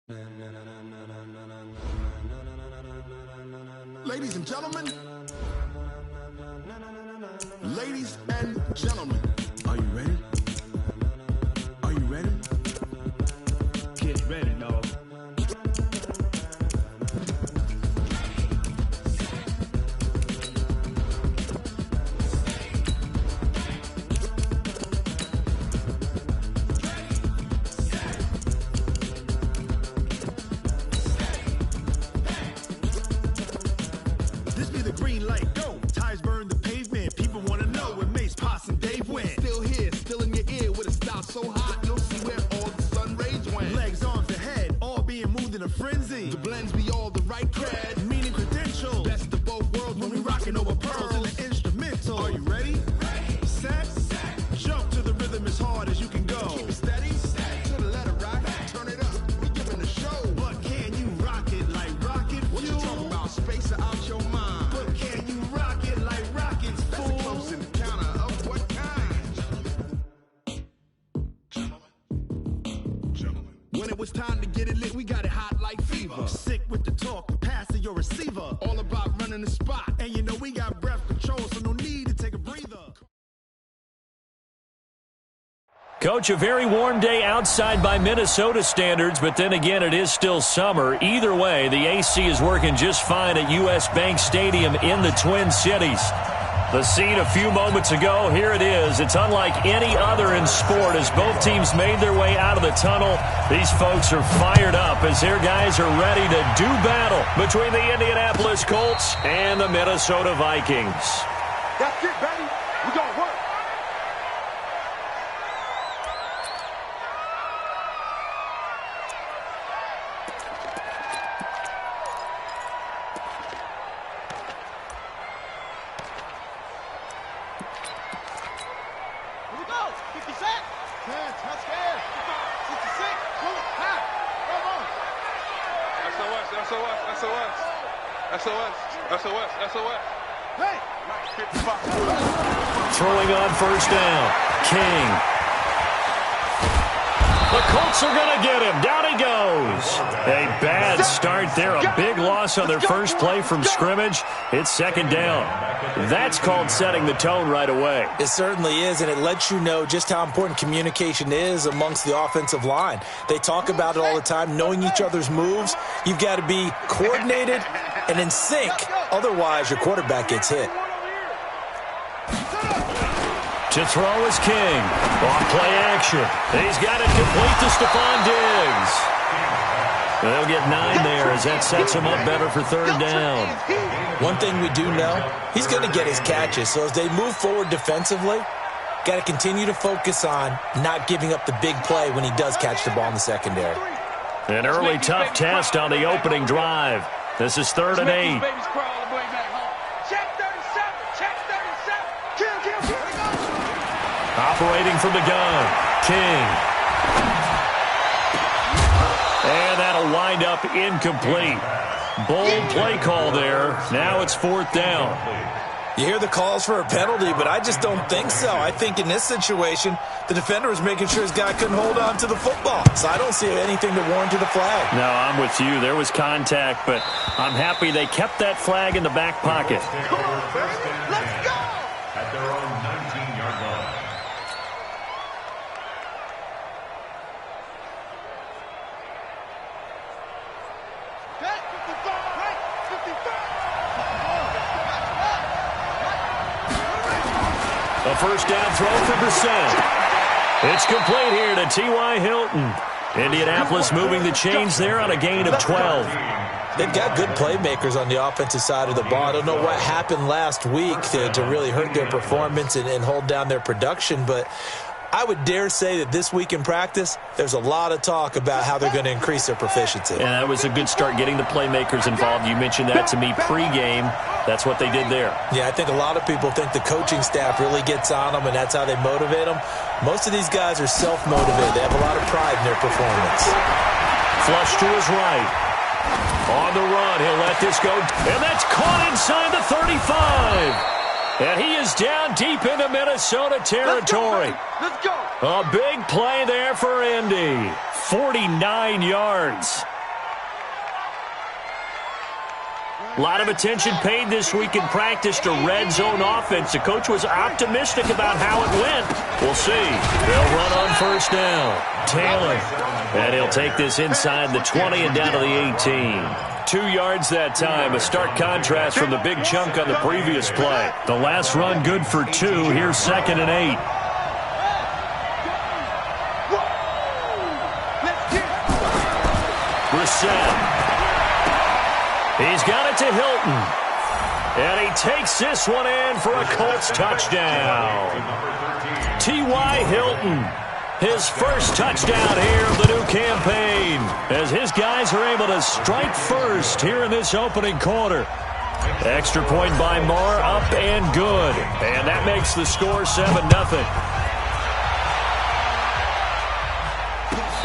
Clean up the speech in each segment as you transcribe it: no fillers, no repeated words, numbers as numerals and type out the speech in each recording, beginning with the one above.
Ladies and gentlemen, ladies and gentlemen, are you ready? Are you ready? Get ready, dog. This be the green light, go. Tires burn the pavement. People want to know where Mace, Potts, and Dave went. Still here, still in your ear with a style so hot, you'll see where all the sun rays went. Legs, arms, and head, all being moved in a frenzy. The blends be all the right cred, meaning credentials. Best of both worlds when we rockin' over pearls in the instrumental. Are you ready? Set, jump to the rhythm as hard as you can go. Keep it steady, to the letter rock, turn it up, we giving a show. But can you rock it like rocket fuel? What you talking about, space out your mind? But can you rock it like rockets, fool? That's a close encounter of what kind? Gentlemen. When it was time to get it lit, we got it hot like fever. Sick with the talk, pass to your receiver. All about running the spot, and you know we got breath control, so no need to take a breather. Coach, a very warm day outside by Minnesota standards, but then again, it is still summer. Either way, the AC is working just fine at U.S. Bank Stadium in the Twin Cities. The scene a few moments ago, here it is. It's unlike any other in sport as both teams made their way out of the tunnel. These folks are fired up as their guys are ready to do battle between the Indianapolis Colts and the Minnesota Vikings. That's it, baby. We gonna work. Here we go. 50 set. 10, touchdown. 66. Pull it. High. Come on. SOS. Hey. 55. Throwing on first down. King. The Colts are going to get him. Down he goes. A bad start there. A big loss on their first play from scrimmage. It's second down. That's called setting the tone right away. It certainly is, and it lets you know just how important communication is amongst the offensive line. They talk about it all the time, knowing each other's moves. You've got to be coordinated and in sync. Otherwise, your quarterback gets hit. To throw is King. Off play action. He's got it complete to Stephon Diggs. They'll get 9 there as that sets him up better for third down. One thing we do know, he's going to get his catches. So as they move forward defensively, got to continue to focus on not giving up the big play when he does catch the ball in the secondary. An early tough test on the opening drive. This is 3rd and 8. Operating from the gun, King. And that'll wind up incomplete. Bold play call there. Now it's 4th down. You hear the calls for a penalty, but I just don't think so. I think in this situation, the defender was making sure his guy couldn't hold on to the football. So I don't see anything to warrant to the flag. No, I'm with you. There was contact, but I'm happy they kept that flag in the back pocket. Come on, baby. Let's go. At their own 19-yard line. Okay, 55. Right, 55. A first down throw for Brissett. It's complete here to T.Y. Hilton. Indianapolis moving the chains there on a gain of 12. They've got good playmakers on the offensive side of the ball. I don't know what happened last week to really hurt their performance and hold down their production, but I would dare say that this week in practice, there's a lot of talk about how they're going to increase their proficiency. And that was a good start getting the playmakers involved. You mentioned that to me pregame. That's what they did there. Yeah, I think a lot of people think the coaching staff really gets on them, and that's how they motivate them. Most of these guys are self-motivated. They have a lot of pride in their performance. Flush to his right. On the run, he'll let this go. And that's caught inside the 35. And he is down deep into Minnesota territory. Let's go. A big play there for Indy. 49 yards. A lot of attention paid this week in practice to red zone offense. The coach was optimistic about how it went. We'll see. They'll run on first down. Taylor. And he'll take this inside the 20 and down to the 18. 2 yards that time. A stark contrast from the big chunk on the previous play. The last run good for 2. Here's 2nd and 8. Brissett. He's got it to Hilton. And he takes this one in for a Colts touchdown. T.Y. Hilton, his first touchdown here of the new campaign, as his guys are able to strike first here in this opening quarter. Extra point by Marr, up and good. And that makes the score 7-0.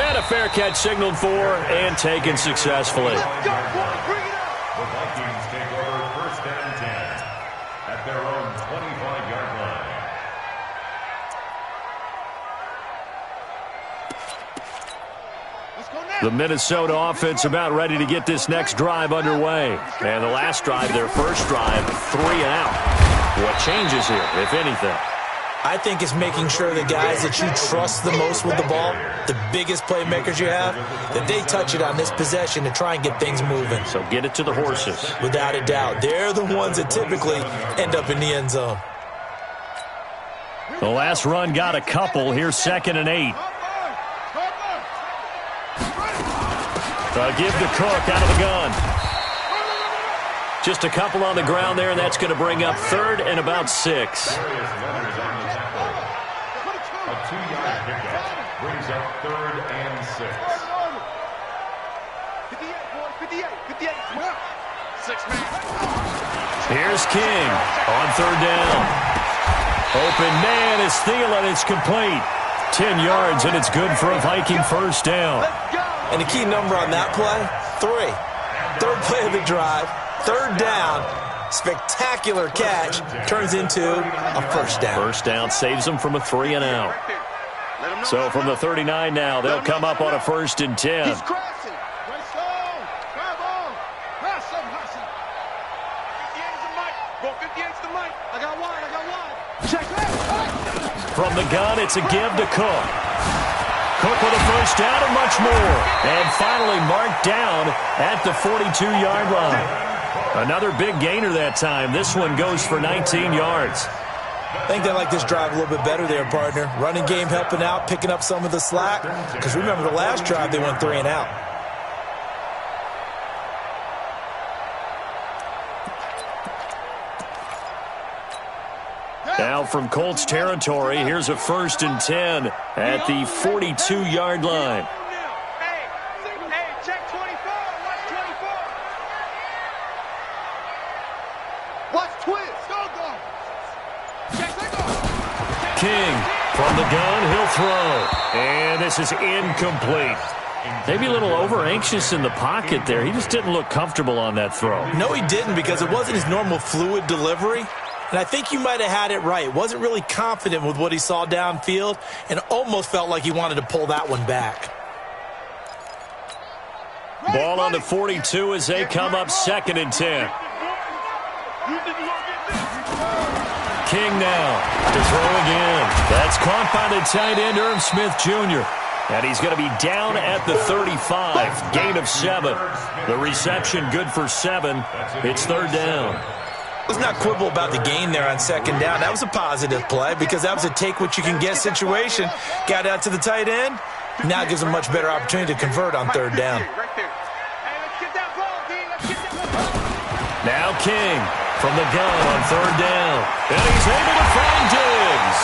And a fair catch signaled for and taken successfully. The Vikings take over 1st and 10 at their own 25-yard line. The Minnesota offense about ready to get this next drive underway. And the last drive, their first drive, 3 and out. What changes here, if anything? I think it's making sure the guys that you trust the most with the ball, the biggest playmakers you have, that they touch it on this possession to try and get things moving. So get it to the horses. Without a doubt. They're the ones that typically end up in the end zone. The last run got a couple. Here's 2nd and 8. Give to Cook out of the gun. Just a couple on the ground there, and that's going to bring up 3rd and about 6. A 2-yard pickup brings up 3rd and 6. 58, come on. 6 man. Here's King on 3rd down. Open man is Thielen. It's complete. 10 yards, and it's good for a Viking first down. And the key number on that play, 3. 3rd play of the drive, 3rd down. Spectacular catch turns into a first down. First down saves them from a 3 and out. So from the 39 now, they'll come up on a 1st and 10. He's crossing. Right zone. Come on. Pass him, pass him. 58's the mic. Go 58's the mic. I got wide. Check that. From the gun, it's a give to Cook. Cook with a first down and much more. And finally marked down at the 42-yard line. Another big gainer that time. This one goes for 19 yards. I think they like this drive a little bit better there, partner. Running game helping out, picking up some of the slack. Because remember, the last drive, they went 3 and out. Now from Colts territory, here's a 1st and 10 at the 42-yard line. Hey, check 24. Watch 24. Watch twist. Go. Check. King from the gun, he'll throw. And this is incomplete. Maybe a little over-anxious in the pocket there. He just didn't look comfortable on that throw. No, he didn't, because it wasn't his normal fluid delivery. And I think you might have had it right. Wasn't really confident with what he saw downfield and almost felt like he wanted to pull that one back. Ball on the 42 as they come up 2nd and 10. King now to throw again. That's caught by the tight end, Irv Smith Jr. And he's going to be down at the 35. Gain of 7. The reception good for 7. It's 3rd down. Let's not quibble about the gain there on 2nd down. That was a positive play because that was a take-what-you-can-get situation. Got out to the tight end. Now gives him much better opportunity to convert on 3rd down. Now King from the gun on 3rd down. And he's able to find Diggs.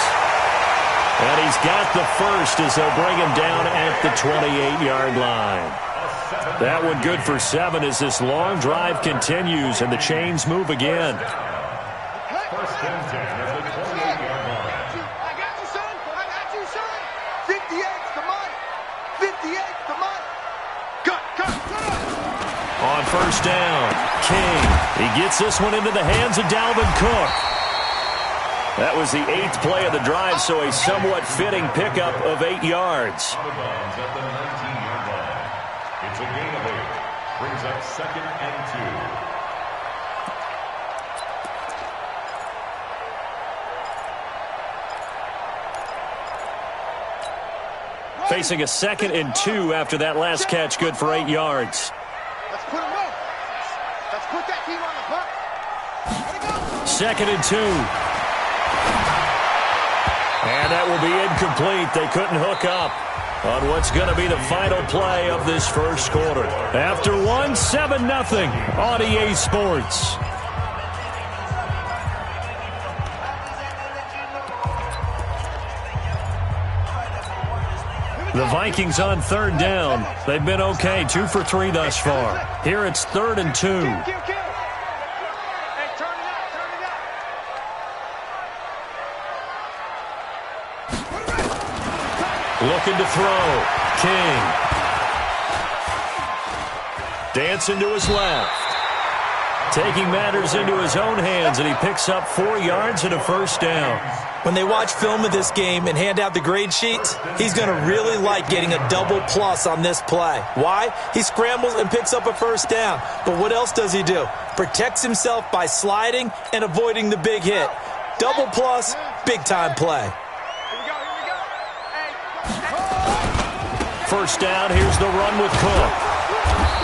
And he's got the first as they'll bring him down at the 28-yard line. That one good for 7 as this long drive continues and the chains move again. 1st and 10 at the 28-yard line. I got you, son. 58's the money. 58's the money. Cut. On 1st down, King. He gets this one into the hands of Dalvin Cook. That was the 8th play of the drive, so a somewhat fitting pickup of 8 yards. Out of bounds at the 19-yard line. It's a gain of 8. Brings up 2nd and 2. Facing a 2nd and 2 after that last catch, good for 8 yards. Let's put him up. Let's put that team on the puck. 2nd and 2. And that will be incomplete. They couldn't hook up on what's going to be the final play of this first quarter. After 7-0 on EA Sports. The Vikings on 3rd down. They've been okay, 2 for 3 thus far. Here it's 3rd and 2. Hey, turn it out. Looking to throw. King. Dancing to his left. Taking matters into his own hands, and he picks up 4 yards and a first down. When they watch film of this game and hand out the grade sheets, he's going to really like getting a double plus on this play. Why? He scrambles and picks up a first down. But what else does he do? Protects himself by sliding and avoiding the big hit. Double plus, big-time play. First down, here's the run with Cook.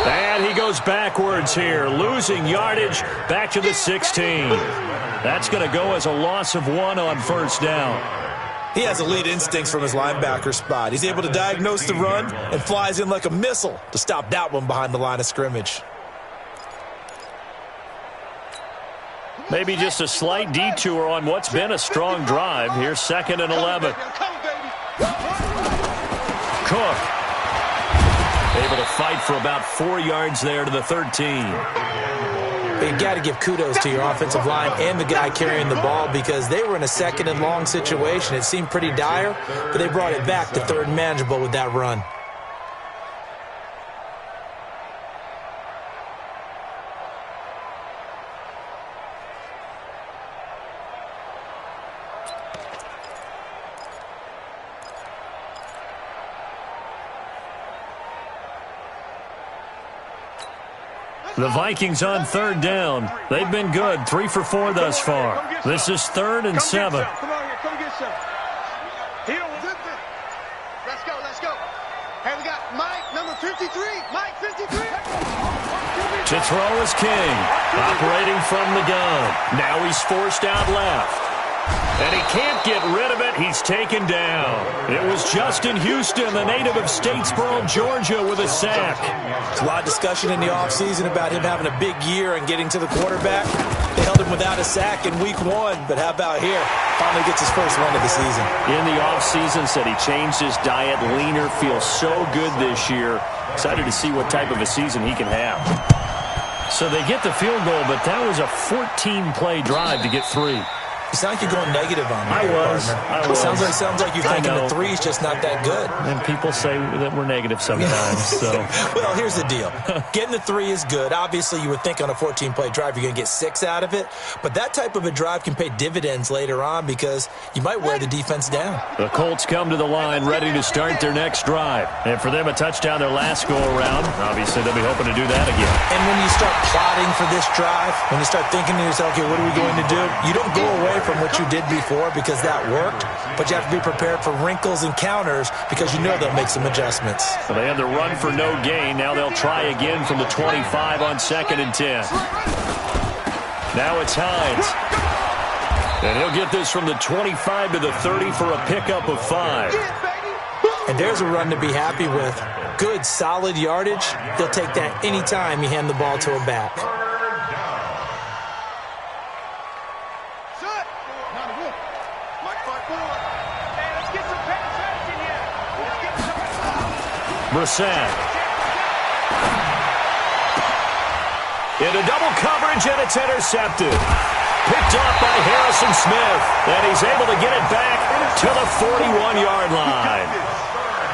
And he goes backwards here, losing yardage back to the 16. That's going to go as a loss of 1 on first down. He has elite instincts from his linebacker spot. He's able to diagnose the run and flies in like a missile to stop that one behind the line of scrimmage. Maybe just a slight detour on what's been a strong drive. Here's 2nd and 11. Cook. Able to fight for about 4 yards there to the 13. But you got to give kudos to your offensive line and the guy carrying the ball because they were in a 2nd and long situation. It seemed pretty dire, but they brought it back to 3rd and manageable with that run. The Vikings on 3rd down. They've been good, 3 for 4 thus far. This is 3rd and 7. Come on here, come get some. Here, let's go, let's go. Hey, we got Mike, number 53. Mike, 53. To throw is King, operating from the gun. Now he's forced out left. And he can't get rid of it. He's taken down. It was Justin Houston, the native of Statesboro, Georgia, with a sack. There's a lot of discussion in the offseason about him having a big year and getting to the quarterback. They held him without a sack in week 1, but how about here? Finally gets his first one of the season. In the offseason, said he changed his diet, leaner, feels so good this year. Excited to see what type of a season he can have. So they get the field goal, but that was a 14-play drive to get 3. You sound like you're going negative on me. I was. Sounds like you're thinking the 3's just not that good. And people say that we're negative sometimes. So, well, here's the deal. Getting the 3 is good. Obviously, you would think on a 14-play drive you're going to get 6 out of it. But that type of a drive can pay dividends later on because you might wear the defense down. The Colts come to the line ready to start their next drive. And for them, a touchdown their last go-around. Obviously, they'll be hoping to do that again. And when you start plotting for this drive, when you start thinking to yourself, okay, what are we going to do? You don't go away from what you did before because that worked, but you have to be prepared for wrinkles and counters because you know they'll make some adjustments. So they had the run for no gain. Now they'll try again from the 25 on 2nd and 10. Now it's Hines. And he'll get this from the 25 to the 30 for a pickup of 5. And there's a run to be happy with. Good, solid yardage. They'll take that anytime you hand the ball to a back. Brissett. Into double coverage, and it's intercepted. Picked off by Harrison Smith, and he's able to get it back to the 41-yard line.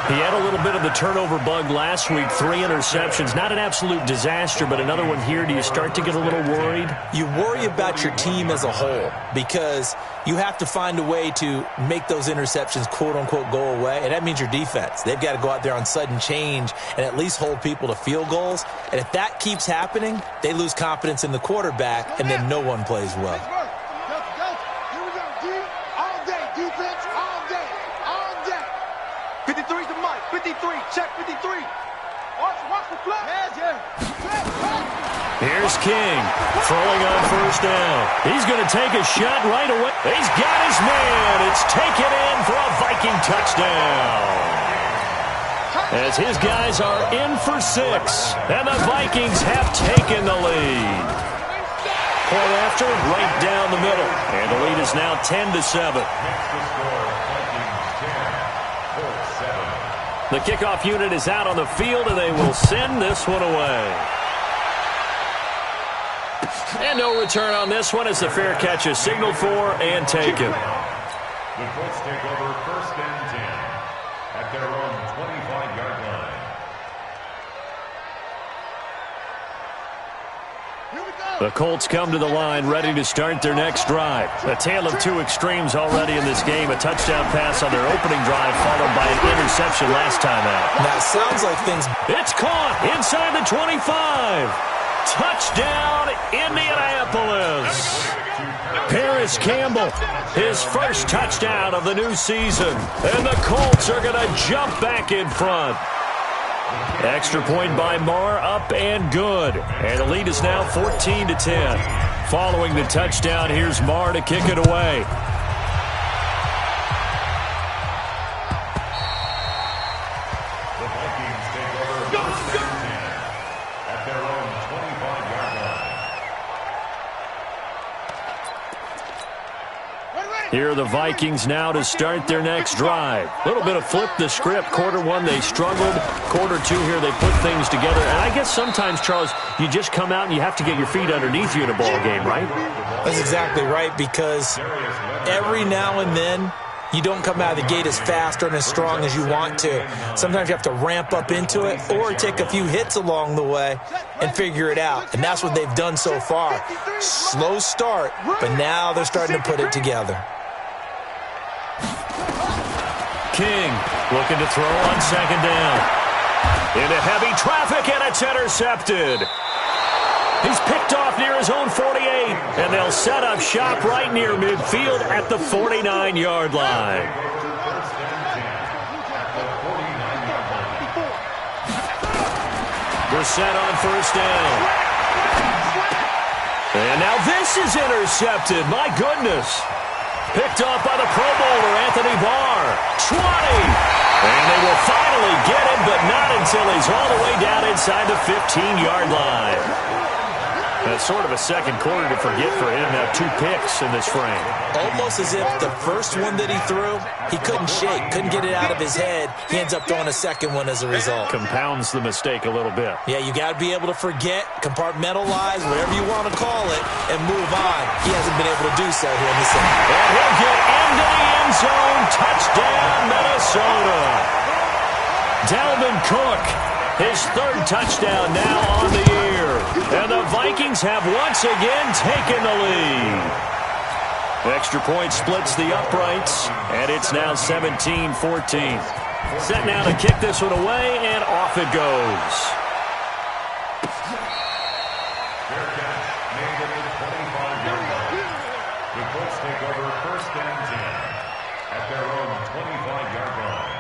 He had a little bit of the turnover bug last week, 3 interceptions. Not an absolute disaster, but another one here. Do you start to get a little worried? You worry about your team as a whole because you have to find a way to make those interceptions, quote-unquote, go away, and that means your defense. They've got to go out there on sudden change and at least hold people to field goals. And if that keeps happening, they lose confidence in the quarterback, and then no one plays well. Here we go, D. All day, defense, all day, all day. 53's the Mike. 53. Check 53. Watch the flip. Here's King throwing on first down. He's going to take a shot right away. He's got his man. It's taken in for a Viking touchdown. As his guys are in for 6, and the Vikings have taken the lead. Point after, right down the middle. And the lead is now 10-7. The kickoff unit is out on the field, and they will send this one away. And no return on this one as the fair catch is signaled for and taken. The Colts take over first and 10 at their own 25-yard line. The Colts come to the line ready to start their next drive. A tale of two extremes already in this game. A touchdown pass on their opening drive followed by an interception last time out. Now, it sounds like things... It's caught inside the 25. Touchdown, Indianapolis. Paris Campbell, his first touchdown of the new season. And the Colts are going to jump back in front. Extra point by Marr, up and good. And the lead is now 14-10. Following the touchdown, here's Marr to kick it away. The Vikings take over first and 10 at their own 25-yard line. Here are the Vikings now to start their next drive. A little bit of flip the script. Quarter one, they struggled. Quarter two here, they put things together. And I guess sometimes, Charles, you just come out and you have to get your feet underneath you in a ball game, right? That's exactly right, because every now and then, you don't come out of the gate as fast or as strong as you want to. Sometimes you have to ramp up into it or take a few hits along the way and figure it out. And that's what they've done so far. Slow start, but now they're starting to put it together. King looking to throw on second down. Into heavy traffic, and it's intercepted. He's picked off near his own 48, and they'll set up shop right near midfield at the 49-yard line. Brissett on first down. And now this is intercepted. My goodness. Picked off by the Pro Bowler, Anthony Barr. 20. And they will finally get him, but not until he's all the way down inside the 15-yard line. That's sort of a second quarter to forget for him. Now 2 picks in this frame. Almost as if the first one that he threw, he couldn't shake, couldn't get it out of his head. He ends up throwing a second one as a result. Compounds the mistake a little bit. Yeah, you got to be able to forget, compartmentalize, whatever you want to call it, and move on. He hasn't been able to do so here in the second. And he'll get into the end zone. Touchdown, Minnesota. Dalvin Cook, his third touchdown now on the year. And the Vikings have once again taken the lead. Extra point splits the uprights, and it's now 17-14. Set now to kick this one away, and off it goes. Fair catch made at the 25-yard line. The Colts take over first and 10 at their own 25-yard line.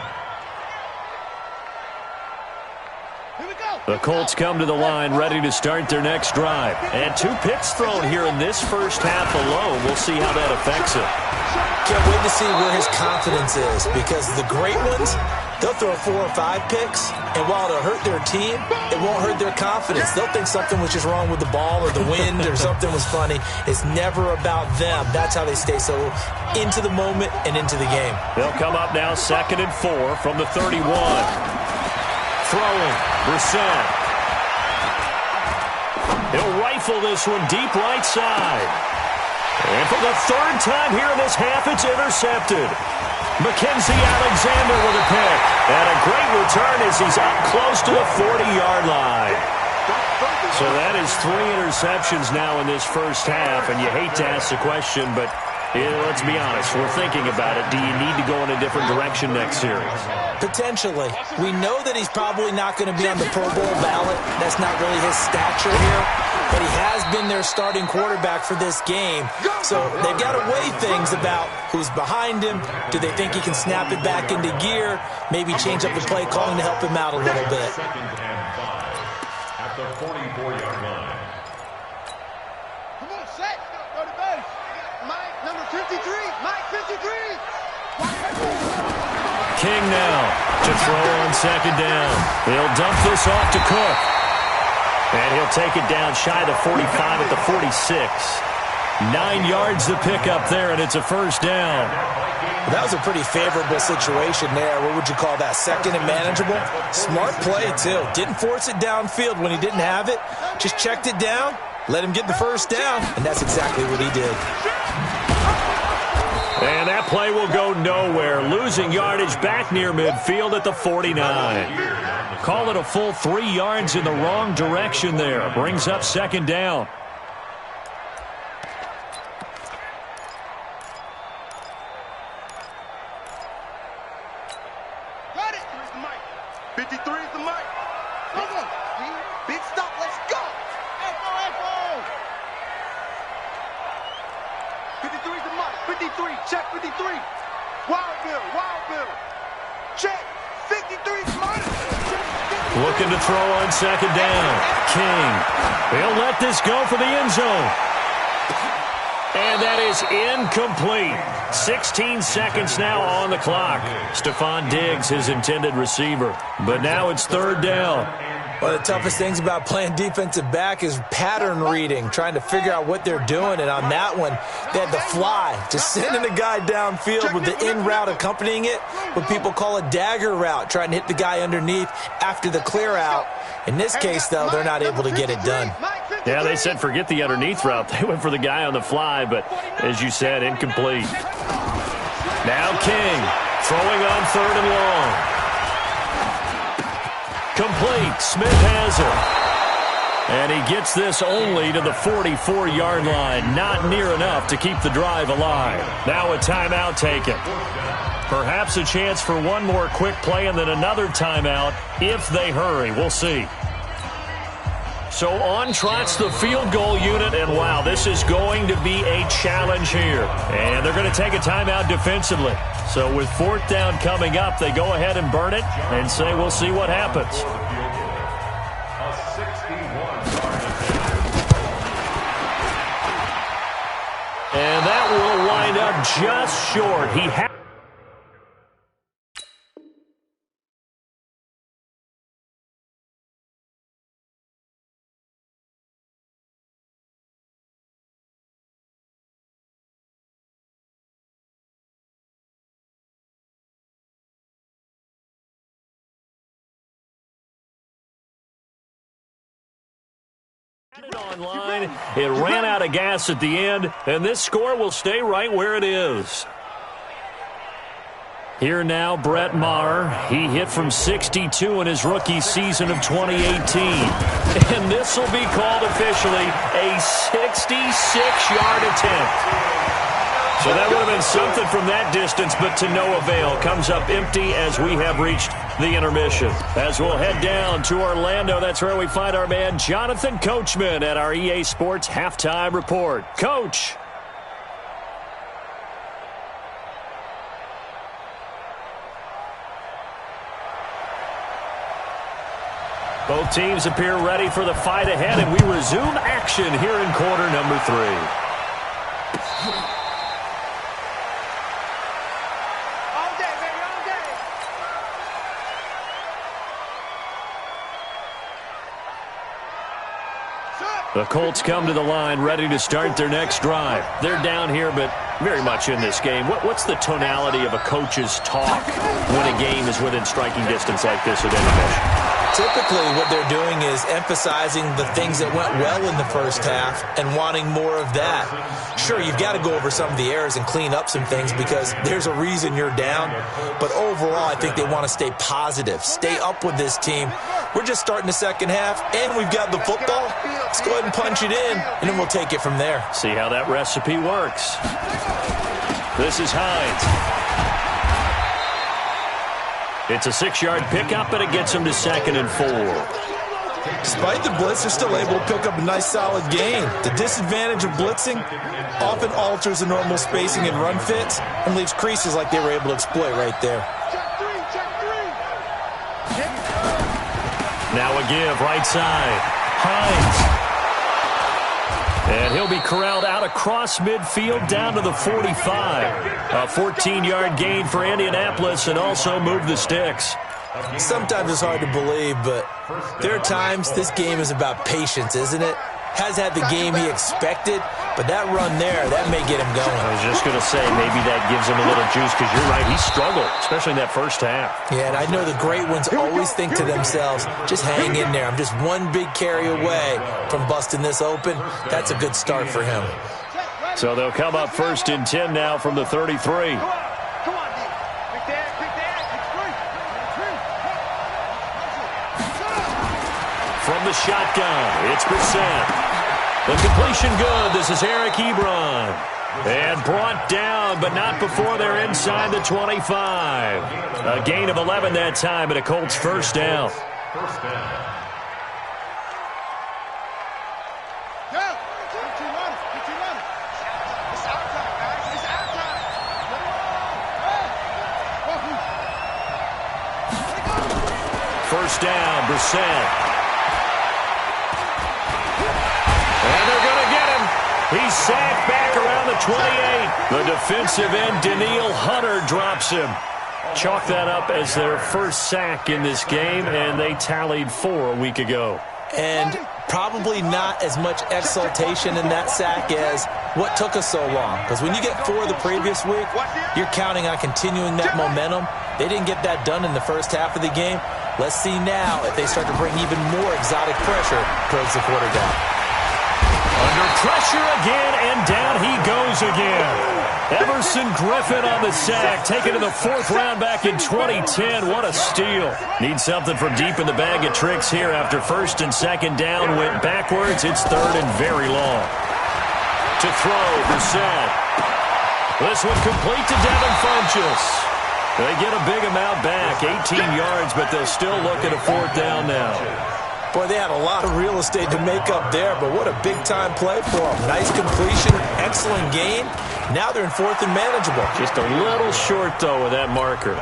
The Colts come to the line ready to start their next drive. And 2 picks thrown here in this first half alone. We'll see how that affects it. Can't wait to see where his confidence is, because the great ones, they'll throw 4 or 5 picks, and while it'll hurt their team, it won't hurt their confidence. They'll think something was just wrong with the ball or the wind or something was funny. It's never about them. That's how they stay so into the moment and into the game. They'll come up now 2nd and 4 from the 31. Throwing, Brissett. He'll rifle this one deep right side. And for the 3rd time here in this half, it's intercepted. Mackenzie Alexander with a pick. And a great return as he's up close to the 40-yard line. So that is 3 interceptions now in this first half. And you hate to ask the question, but let's be honest. We're thinking about it. Do you need to go in a different direction next series? Potentially. We know that he's probably not going to be on the Pro Bowl ballot. That's not really his stature here. But he has been their starting quarterback for this game. So they've got to weigh things about Who's behind him? Do they think he can snap it back into gear? Maybe change up the play calling to help him out a little bit. Second and 5 at the 44-yard line. Come on, set. Go to base. Mike, number 53. Mike, 53. King now to throw on second down. He'll dump this off to Cook. And he'll take it down shy of the 45 at the 46. 9 yards to pick up there, and it's a first down. That was a pretty favorable situation there. What would you call that? Second and manageable? Smart play, too. Didn't force it downfield when he didn't have it. Just checked it down, let him get the first down, and that's exactly what he did. And that play will go nowhere. Losing yardage back near midfield at the 49. Call it a full 3 yards in the wrong direction there. Brings up second down. Got it. 53 is the mic. Come on. Big stop. Let's go. Echo. 53 is the mic. 53. Check 53. Wild Bill. Check. 53 is mine. Looking to throw on second down. King. He'll let this go for the end zone. And that is incomplete. 16 seconds now on the clock. Stephon Diggs, his intended receiver. But now it's third down. One of the toughest things about playing defensive back is pattern reading, trying to figure out what they're doing. And on that one, they had to fly, just sending a guy downfield with the in route accompanying it, what people call a dagger route, trying to hit the guy underneath after the clear out. In this case, though, they're not able to get it done. Yeah, they said forget the underneath route. They went for the guy on the fly, but as you said, incomplete. Now King throwing on third and long. Complete. Smith has it. And he gets this only to the 44-yard line. Not near enough to keep the drive alive. Now a timeout taken. Perhaps a chance for one more quick play and then another timeout if they hurry. We'll see. So on trots the field goal unit, and wow, this is going to be a challenge here. And they're going to take a timeout defensively. So with fourth down coming up, they go ahead and burn it and say we'll see what happens. A 61-yard attempt. And that will wind up just short. He had it online. It ran out of gas at the end, and this score will stay right where it is. Here now, Brett Maher. He hit from 62 in his rookie season of 2018. And this will be called officially a 66-yard attempt. So that would have been something from that distance, but to no avail. Comes up empty as we have reached the intermission. As we'll head down to Orlando, that's where we find our man Jonathan Coachman at our EA Sports Halftime Report. Coach. Both teams appear ready for the fight ahead, and we resume action here in quarter number 3. The Colts come to the line ready to start their next drive. They're down here, but very much in this game. What's the tonality of a coach's talk when a game is within striking distance like this at intermission? Typically, what they're doing is emphasizing the things that went well in the first half and wanting more of that. Sure, you've got to go over some of the errors and clean up some things because there's a reason you're down. But overall, I think they want to stay positive, stay up with this team. We're just starting the second half, and we've got the football. Let's go ahead and punch it in, and then we'll take it from there. See how that recipe works. This is Hines. It's a 6-yard pickup, and it gets him to 2nd and 4. Despite the blitz, they're still able to pick up a nice solid gain. The disadvantage of blitzing often alters the normal spacing and run fits and leaves creases like they were able to exploit right there. Now a give, right side. Hines. And he'll be corralled out across midfield down to the 45. A 14-yard gain for Indianapolis and also move the sticks. Sometimes it's hard to believe, but there are times this game is about patience, isn't it? Has had the game he expected, but that run there, that may get him going. I was just going to say, maybe that gives him a little juice, because you're right, he struggled, especially in that first half. Yeah, and I know the great ones always think to themselves, just hang in there. I'm just one big carry away from busting this open. That's a good start for him. So they'll come up 1st and 10 now from the 33. From the shotgun, it's Brissett. The completion good. This is Eric Ebron. And brought down, but not before they're inside the 25. A gain of 11 that time, and a Colts first down. First down. First down, Brissett. And they're going to get him. He's sacked back around the 28. The defensive end, Daniil Hunter, drops him. Chalk that up as their first sack in this game, and they tallied 4 a week ago. And probably not as much exultation in that sack as what took us so long. Because when you get 4 the previous week, you're counting on continuing that momentum. They didn't get that done in the first half of the game. Let's see now if they start to bring even more exotic pressure towards the quarterback. Under pressure again, and down he goes again. Everson Griffin on the sack, taken to the 4th round back in 2010. What a steal. Needs something from deep in the bag of tricks here after 1st and 2nd down. Went backwards. It's 3rd and very long. To throw, Brissett. This one complete to Devin Funchess. They get a big amount back, 18 yards, but they'll still look at a 4th down now. Boy, they had a lot of real estate to make up there, but what a big-time play for them. Nice completion, excellent gain. Now they're in 4th and manageable. Just a little short, though, with that marker.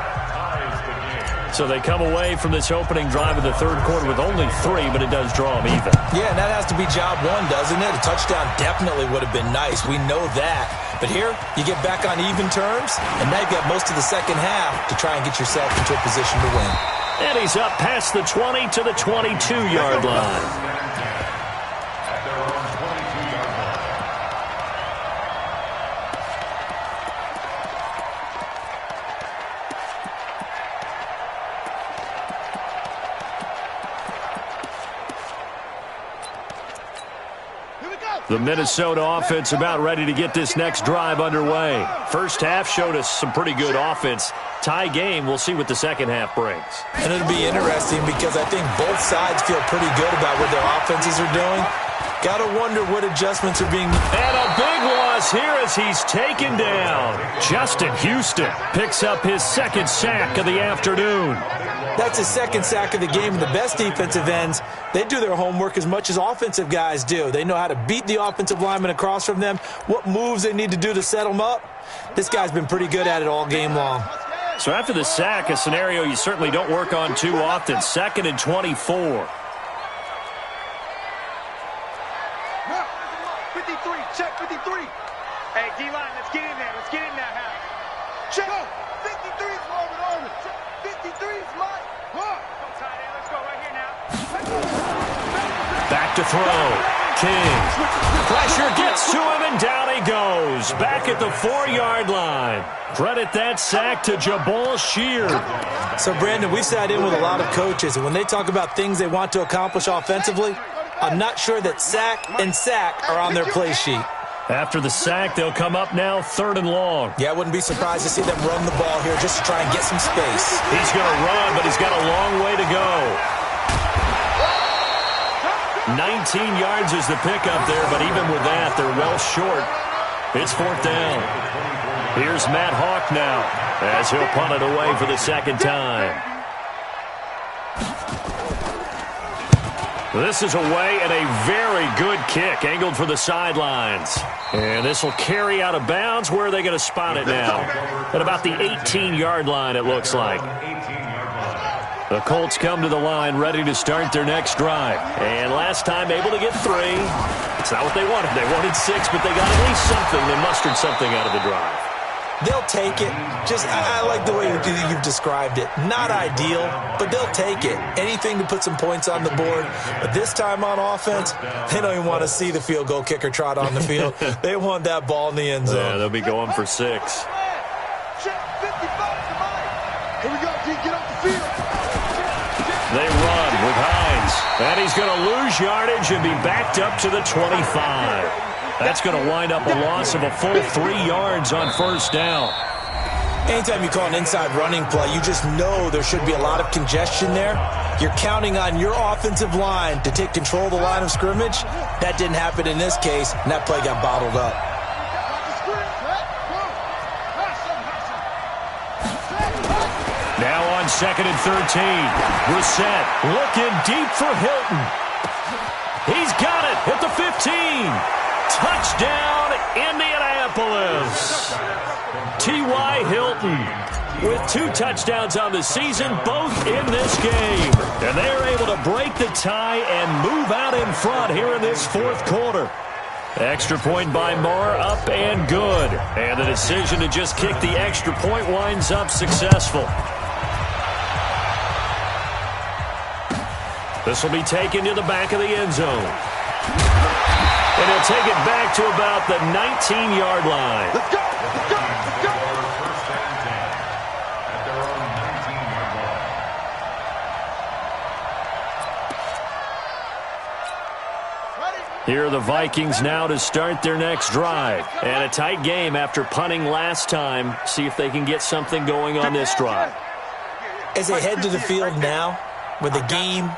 So they come away from this opening drive of the 3rd quarter with only 3, but it does draw them even. Yeah, and that has to be job 1, doesn't it? A touchdown definitely would have been nice. We know that. But here, you get back on even terms, and now you've got most of the second half to try and get yourself into a position to win. And he's up past the 20 to the 22-yard line. At their own 22-yard line. The Minnesota offense about ready to get this next drive underway. First half showed us some pretty good offense. Tie game, we'll see what the second half brings. And it'll be interesting because I think both sides feel pretty good about what their offenses are doing. Got to wonder what adjustments are being... And a big loss here as he's taken down. Justin Houston picks up his 2nd sack of the afternoon. That's his 2nd sack of the game. And the best defensive ends, they do their homework as much as offensive guys do. They know how to beat the offensive lineman across from them, what moves they need to do to set them up. This guy's been pretty good at it all game long. So after the sack, a scenario you certainly don't work on too often. 2nd and 24. 53, check 53. Hey, D-line, let's get in there. Let's get in there, Hal. Check. 53 is Marvin Army. 53 is mine. Go tight end. Let's go right here now. Back to throw. King. Pressure gets to him, and down he goes. Back at the 4-yard line. Credit that sack to Jabal Sheard. So, Brandon, we've sat in with a lot of coaches, and when they talk about things they want to accomplish offensively, I'm not sure that sack and sack are on their play sheet. After the sack, they'll come up now 3rd and long. Yeah, I wouldn't be surprised to see them run the ball here just to try and get some space. He's going to run, but he's got a long way to go. 19 yards is the pickup there, but even with that, they're well short. It's 4th down. Here's Matt Hawk now as he'll punt it away for the 2nd time. This is away and a very good kick, angled for the sidelines. And this will carry out of bounds. Where are they going to spot it now? At about the 18-yard line, it looks like. The Colts come to the line ready to start their next drive. And last time able to get 3. It's not what they wanted. They wanted 6, but they got at least something. They mustered something out of the drive. They'll take it. I like the way you've described it. Not ideal, but they'll take it. Anything to put some points on the board. But this time on offense, they don't even want to see the field goal kicker trot on the field. They want that ball in the end zone. Yeah, they'll be going for 6. Here we go, D. Get off the field. They run with Hines. And he's going to lose yardage and be backed up to the 25. That's going to wind up a loss of a full 3 yards on first down. Anytime you call an inside running play, you just know there should be a lot of congestion there. You're counting on your offensive line to take control of the line of scrimmage. That didn't happen in this case, and that play got bottled up. Now on 2nd and 13. Brissett looking deep for Hilton. He's got it at the 15. Touchdown, Indianapolis. T.Y. Hilton with 2 touchdowns on the season, both in this game. And they're able to break the tie and move out in front here in this 4th quarter. Extra point by Moore, up and good. And the decision to just kick the extra point winds up successful. This will be taken to the back of the end zone. And he'll take it back to about the 19-yard line. Let's go! Let's go! Let's go! First and 10 at their own 19-yard line. Here are the Vikings now to start their next drive. And a tight game after punting last time. See if they can get something going on this drive. As they head to the field now, with the game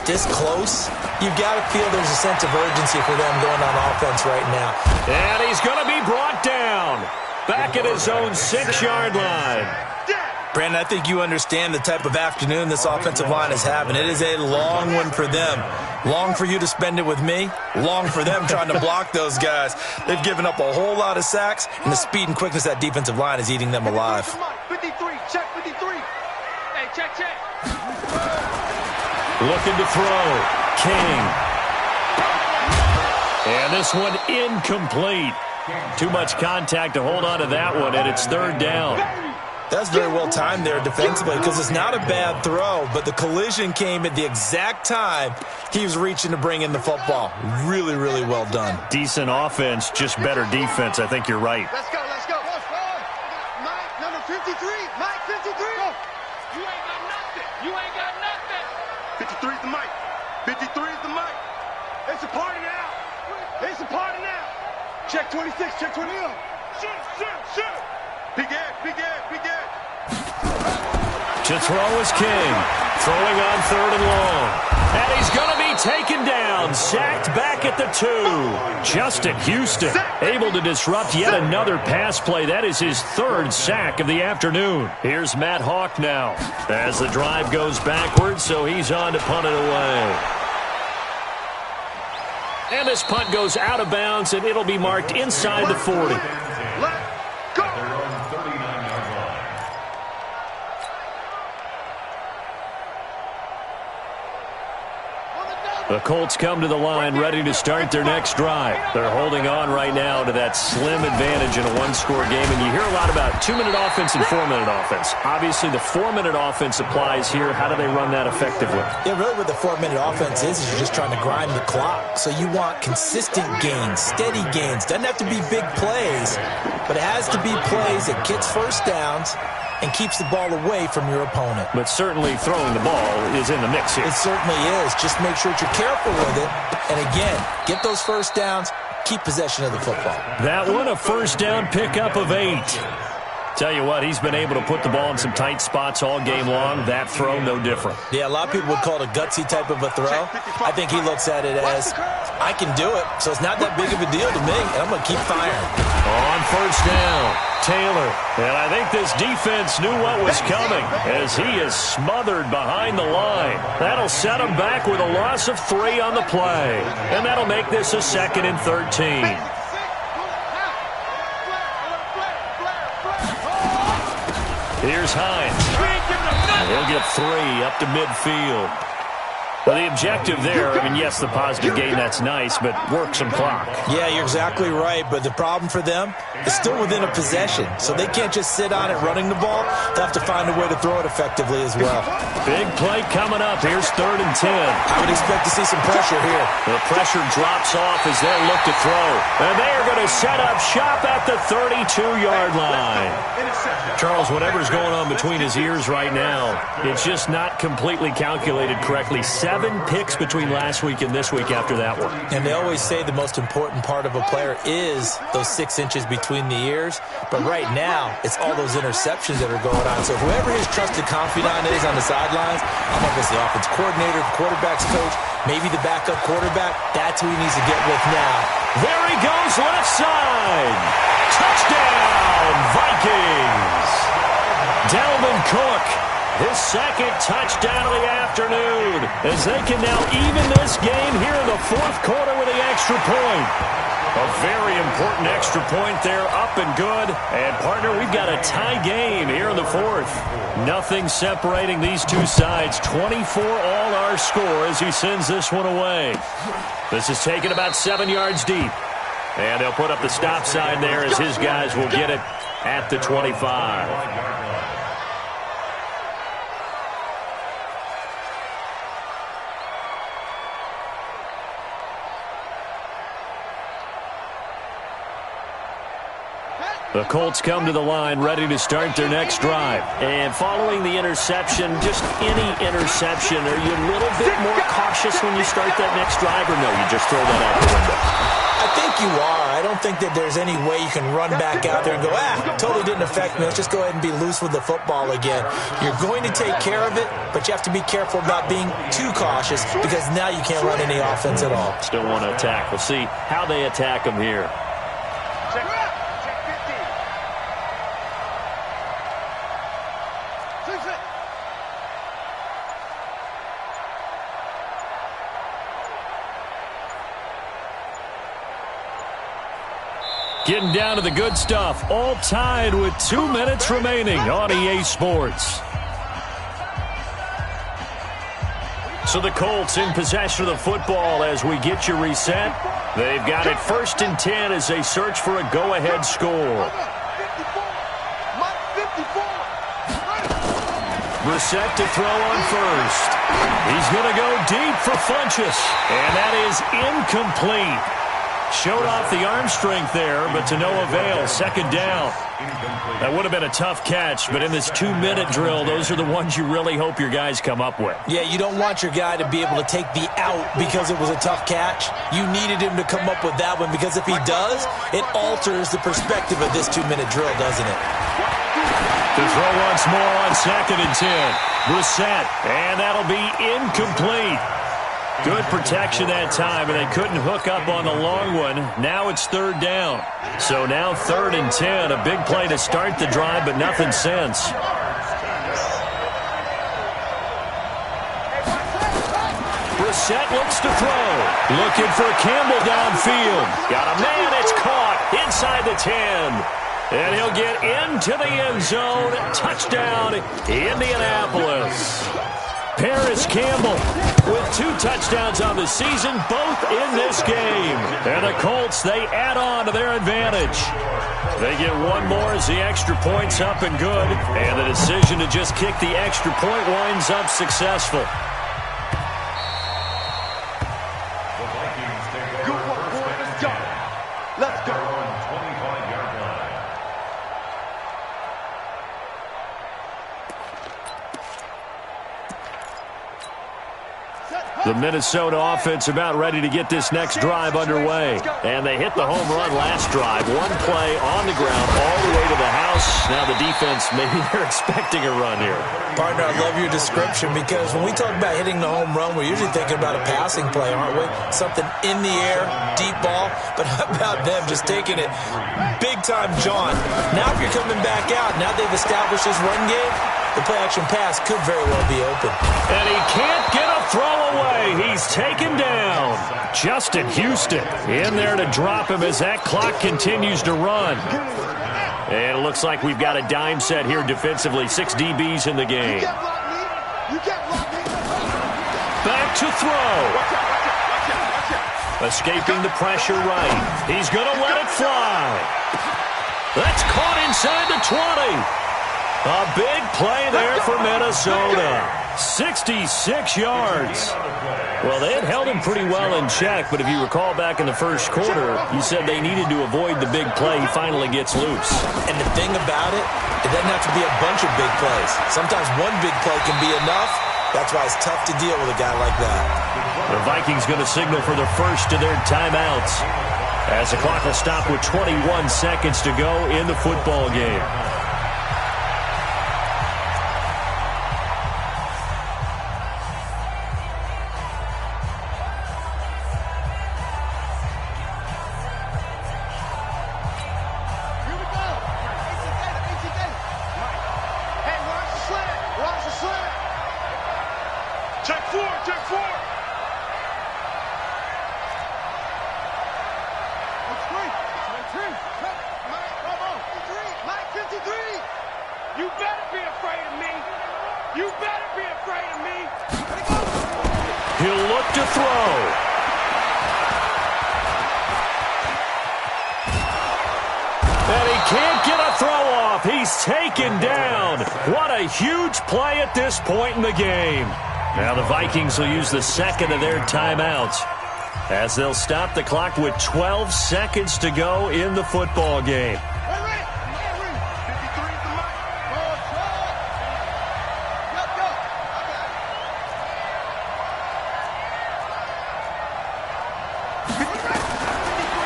this close, you've got to feel there's a sense of urgency for them going on offense right now. And he's going to be brought down back at his own 6-yard line. Brandon, I think you understand the type of afternoon this offensive line is having. It is a long one for them. Long for you to spend it with me. Long for them trying to block those guys. They've given up a whole lot of sacks, and the speed and quickness of that defensive line is eating them alive. 53, check 53. Hey, check. Looking to throw. King. And this one incomplete. Too much contact to hold on to that one, and it's 3rd down. That's very well timed there defensively because it's not a bad throw, but the collision came at the exact time he was reaching to bring in the football. Really, really well done. Decent offense, just better defense. I think you're right. Let's go. Mike, number 53. Mike, 53. Go. You ain't got nothing. 53 is the mic. 53 is the mic. It's a party now. Check 26. Check 21. Shoot. Big Ed. To throw is King. Throwing on 3rd and long. And he's going to be taken down. Sacked back at the 2. Justin Houston able to disrupt yet another pass play. That is his 3rd sack of the afternoon. Here's Matt Hawk now as the drive goes backwards, so he's on to punt it away. And this punt goes out of bounds, and it'll be marked inside the 40. The Colts come to the line ready to start their next drive. They're holding on right now to that slim advantage in a 1-score game. And you hear a lot about 2-minute offense and 4-minute offense. Obviously, the 4-minute offense applies here. How do they run that effectively? Yeah, really what the 4-minute offense is you're just trying to grind the clock. So you want consistent gains, steady gains. Doesn't have to be big plays, but it has to be plays that gets first downs and keeps the ball away from your opponent. But certainly throwing the ball is in the mix here. It certainly is. Just make sure that you're careful with it. And again, get those first downs, keep possession of the football. That one, a first down pickup of 8. Tell you what, he's been able to put the ball in some tight spots all game long. That throw, no different. Yeah, a lot of people would call it a gutsy type of a throw. I think he looks at it as, I can do it, so it's not that big of a deal to me, and I'm going to keep firing. On first down, Taylor. And I think this defense knew what was coming as he is smothered behind the line. That'll set him back with a loss of 3 on the play. And that'll make this a 2nd and 13. Here's Hines. He'll get 3 up to midfield. Well, the objective there, I mean, yes, the positive gain, that's nice, but work some clock. Yeah, you're exactly right, but the problem for them is still within a possession, so they can't just sit on it running the ball. They'll have to find a way to throw it effectively as well. Big play coming up. Here's 3rd and 10. I would expect to see some pressure here. The pressure drops off as they look to throw. And they are going to set up shop at the 32-yard line. Charles, whatever's going on between his ears right now, it's just not completely calculated correctly. 7 picks between last week and this week after that one. And they always say the most important part of a player is those 6 inches between the ears. But right now, it's all those interceptions that are going on. So whoever his trusted confidant is on the sidelines, I don't know if it's the offense coordinator, the quarterback's coach, maybe the backup quarterback, that's who he needs to get with now. There he goes, left side. Touchdown, Vikings. Dalvin Cook, his 2nd touchdown of the afternoon, as they can now even this game here in the 4th quarter with the extra point. A very important extra point there, up and good. And, partner, we've got a tie game here in the 4th. Nothing separating these two sides. 24 all our score as he sends this one away. This is taken about 7 yards deep. And they'll put up the stop sign there as his guys will get it at the 25. The Colts come to the line ready to start their next drive. And following the interception, just any interception, are you a little bit more cautious when you start that next drive, or no, you just throw that out the window? I think you are. I don't think that there's any way you can run back out there and go, totally didn't affect me. Let's just go ahead and be loose with the football again. You're going to take care of it, but you have to be careful about being too cautious because now you can't run any offense at all. Still want to attack. We'll see how they attack them here. Getting down to the good stuff. All tied with 2 minutes remaining on EA Sports. So the Colts in possession of the football as we get you reset. They've got it 1st and 10 as they search for a go-ahead score. Brissett to throw on first. He's going to go deep for Funchess. And that is incomplete. Showed off the arm strength there, but to no avail. 2nd down. That would have been a tough catch, but in this 2-minute drill, those are the ones you really hope your guys come up with. Yeah, you don't want your guy to be able to take the out because it was a tough catch. You needed him to come up with that one because if he does, it alters the perspective of this 2-minute drill, doesn't it? To throw once more on 2nd and 10. Brissett, and that'll be incomplete. Good protection that time, and they couldn't hook up on the long one. Now it's 3rd down. So now 3rd and 10. A big play to start the drive, but nothing since. Brissett looks to throw. Looking for Campbell downfield. Got a man, it's caught inside the 10. And he'll get into the end zone. Touchdown, Indianapolis. Paris Campbell with 2 touchdowns on the season, both in this game. And the Colts, they add on to their advantage. They get one more as the extra point's up and good. And the decision to just kick the extra point winds up successful. The Minnesota offense about ready to get this next drive underway. And they hit the home run last drive. One play on the ground all the way to the house. house. Now the defense, maybe they're expecting a run here. Partner, I love your description because when we talk about hitting the home run, we're usually thinking about a passing play, aren't we? Something in the air, deep ball. But how about them just taking it big-time, John? Now if you're coming back out, now they've established this run game, the play-action pass could very well be open. And he can't get a throw away. He's taken down. Justin Houston in there to drop him as that clock continues to run. And it looks like we've got a dime set here defensively. 6 DBs in the game. Back to throw. Escaping the pressure right. He's going to let it fly. That's caught inside the 20. A big play there for Minnesota. 66 yards. Well, they had held him pretty well in check, but if you recall back in the first quarter, you said they needed to avoid the big play. He finally gets loose. And the thing about it, it doesn't have to be a bunch of big plays. Sometimes one big play can be enough. That's why it's tough to deal with a guy like that. The Vikings going to signal for the first of their timeouts as the clock will stop with 21 seconds to go in the football game. He'll look to throw. And he can't get a throw off. He's taken down. What a huge play at this point in the game. Now the Vikings will use the second of their timeouts as they'll stop the clock with 12 seconds to go in the football game.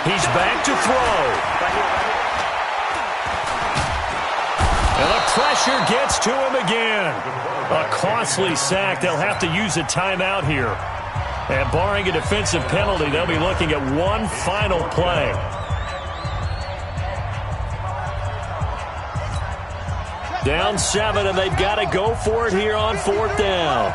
He's back to throw. And the pressure gets to him again. A costly sack. They'll have to use a timeout here. And barring a defensive penalty, they'll be looking at one final play. Down 7, and they've got to go for it here on 4th down.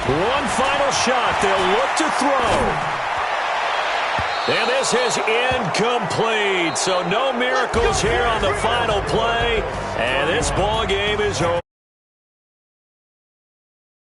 One final shot. They'll look to throw. And this is incomplete. So no miracles here on the final play. And this ball game is over.